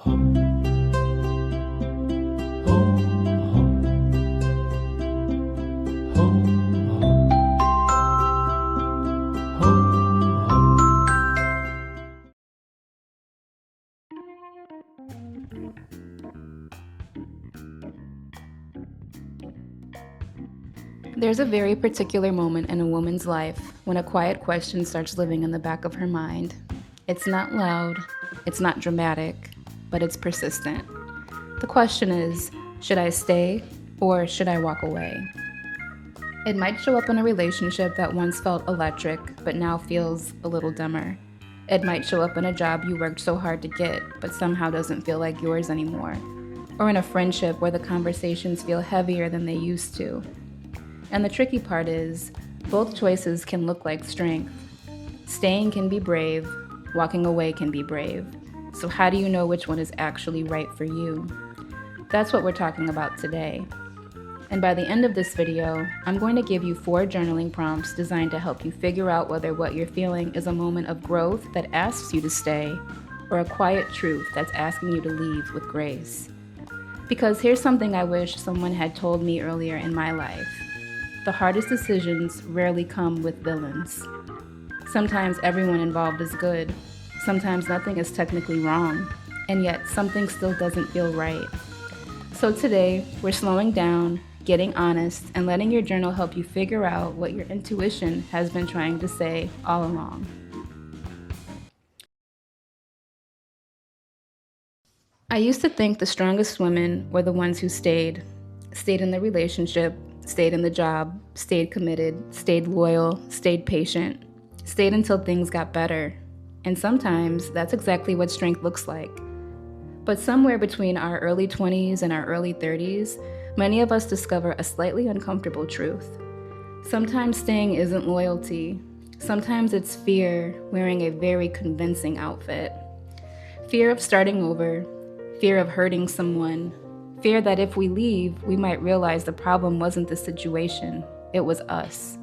There's a very particular moment in a woman's life when a quiet question starts living in the back of her mind. It's not loud, it's not dramatic, but it's persistent. The question is, should I stay or should I walk away? It might show up in a relationship that once felt electric but now feels a little dimmer. It might show up in a job you worked so hard to get but somehow doesn't feel like yours anymore. Or in a friendship where the conversations feel heavier than they used to. And the tricky part is, both choices can look like strength. Staying can be brave, walking away can be brave. So how do you know which one is actually right for you? That's what we're talking about today. And by the end of this video, I'm going to give you 4 journaling prompts designed to help you figure out whether what you're feeling is a moment of growth that asks you to stay, or a quiet truth that's asking you to leave with grace. Because here's something I wish someone had told me earlier in my life. The hardest decisions rarely come with villains. Sometimes everyone involved is good. Sometimes nothing is technically wrong, and yet something still doesn't feel right. So today, we're slowing down, getting honest, and letting your journal help you figure out what your intuition has been trying to say all along. I used to think the strongest women were the ones who stayed in the relationship, stayed in the job, stayed committed, stayed loyal, stayed patient, stayed until things got better. And sometimes that's exactly what strength looks like. But somewhere between our early 20s and our early 30s, many of us discover a slightly uncomfortable truth. Sometimes staying isn't loyalty. Sometimes it's fear wearing a very convincing outfit. Fear of starting over, fear of hurting someone, fear that if we leave, we might realize the problem wasn't the situation, it was us.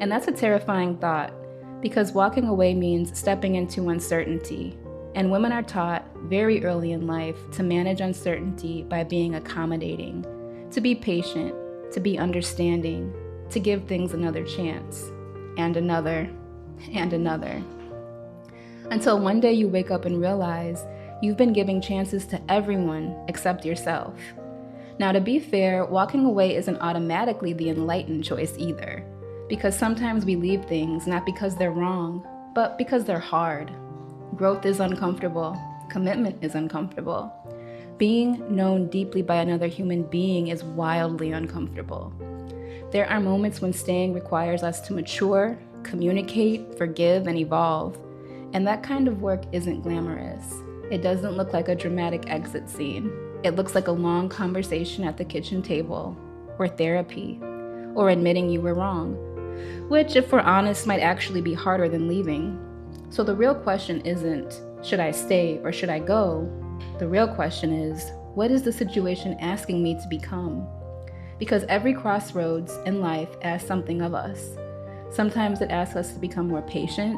And that's a terrifying thought, because walking away means stepping into uncertainty. And women are taught very early in life to manage uncertainty by being accommodating, to be patient, to be understanding, to give things another chance, and another, and another. Until one day you wake up and realize you've been giving chances to everyone except yourself. Now, to be fair, walking away isn't automatically the enlightened choice either, because sometimes we leave things not because they're wrong, but because they're hard. Growth is uncomfortable. Commitment is uncomfortable. Being known deeply by another human being is wildly uncomfortable. There are moments when staying requires us to mature, communicate, forgive, and evolve. And that kind of work isn't glamorous. It doesn't look like a dramatic exit scene. It looks like a long conversation at the kitchen table, or therapy, or admitting you were wrong, which, if we're honest, might actually be harder than leaving. So the real question isn't, should I stay or should I go? The real question is, what is the situation asking me to become? Because every crossroads in life asks something of us. Sometimes it asks us to become more patient.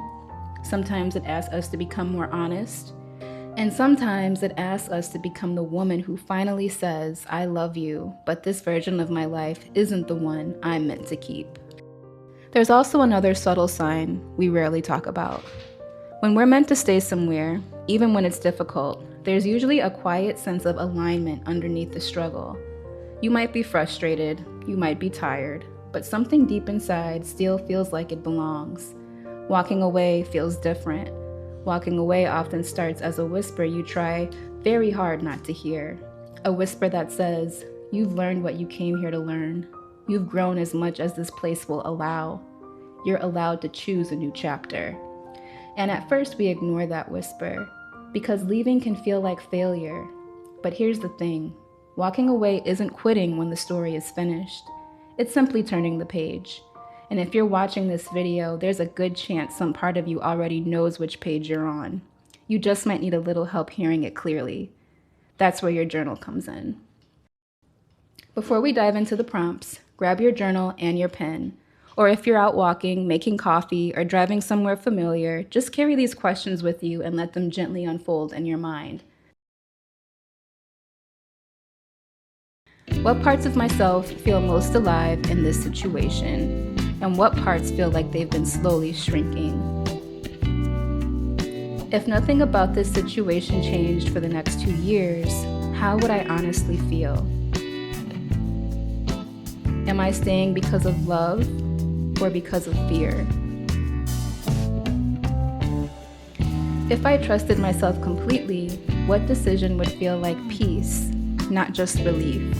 Sometimes it asks us to become more honest. And sometimes it asks us to become the woman who finally says, I love you, but this version of my life isn't the one I'm meant to keep. There's also another subtle sign we rarely talk about. When we're meant to stay somewhere, even when it's difficult, there's usually a quiet sense of alignment underneath the struggle. You might be frustrated, you might be tired, but something deep inside still feels like it belongs. Walking away feels different. Walking away often starts as a whisper you try very hard not to hear. A whisper that says, you've learned what you came here to learn. You've grown as much as this place will allow. You're allowed to choose a new chapter. And at first we ignore that whisper, because leaving can feel like failure. But here's the thing, walking away isn't quitting when the story is finished. It's simply turning the page. And if you're watching this video, there's a good chance some part of you already knows which page you're on. You just might need a little help hearing it clearly. That's where your journal comes in. Before we dive into the prompts, grab your journal and your pen. Or if you're out walking, making coffee, or driving somewhere familiar, just carry these questions with you and let them gently unfold in your mind. What parts of myself feel most alive in this situation? And what parts feel like they've been slowly shrinking? If nothing about this situation changed for the next 2 years, how would I honestly feel? Am I staying because of love or because of fear? If I trusted myself completely, what decision would feel like peace, not just relief?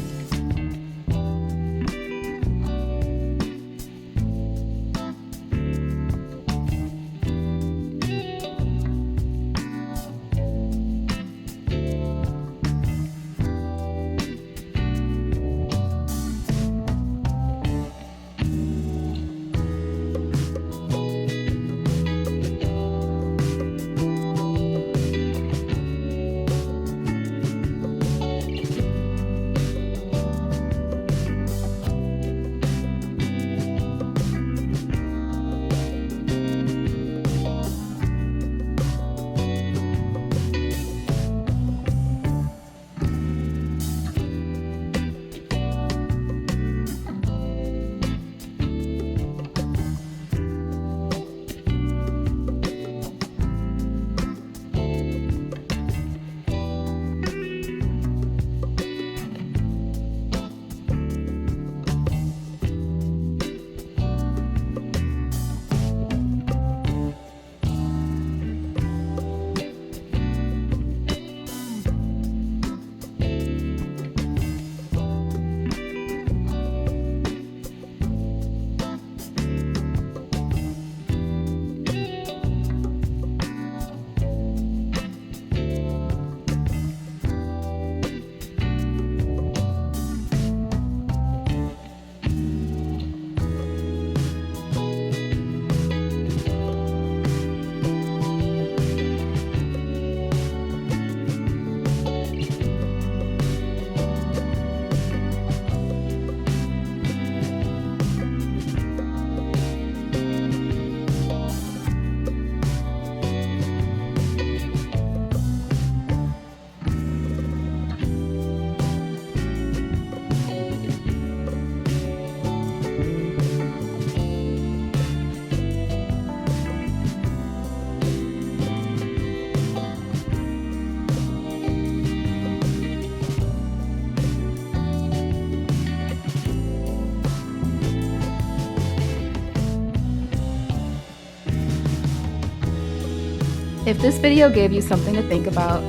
If this video gave you something to think about,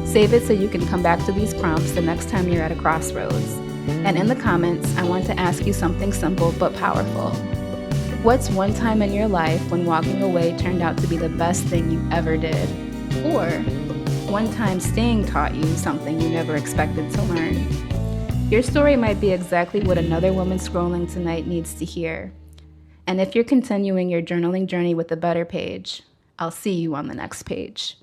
save it so you can come back to these prompts the next time you're at a crossroads. And in the comments, I want to ask you something simple but powerful. What's one time in your life when walking away turned out to be the best thing you ever did? Or one time staying taught you something you never expected to learn? Your story might be exactly what another woman scrolling tonight needs to hear. And if you're continuing your journaling journey with a better page, I'll see you on the next page.